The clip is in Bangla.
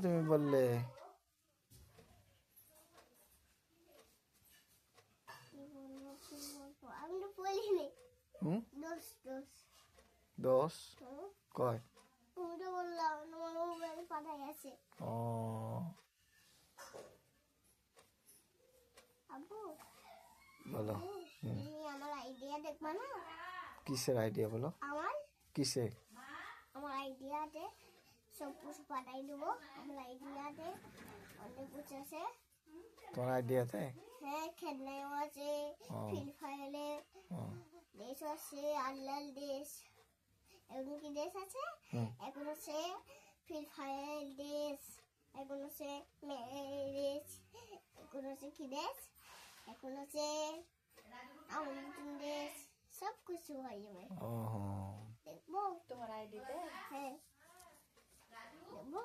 তুমি বললে? আমি তো বলিনি। দোষ কয়? তুমি তো বললাম তোমার মোবাইল পাঠাই আছে। ও আব্বু বলো। তুমি আমার আইডিয়া দেখবা না? কিসের আইডিয়া বলো? কিসে? আমার আইডিয়াতে সব কিছু পাঠাই দেবো। আমার আইডিয়াতে অনেক কিছু আছে। তোমার আইডিয়াতে? হ্যাঁ, খেলনাও আছে, ফ্রি ফায়ারে দেশ আছে, আল্লাহ দেশ, এখন কি দেশ আছে? এখন আছে ফ্রি ফায়ার দেশ, এখন আছে দেশ, এখন আছে কি দেশ? এখন আছে আমাদের দেশ, সব কিছু হয়ে যাবে। দেখবো তোমার আইডিতে? হ্যাঁ দেখবো।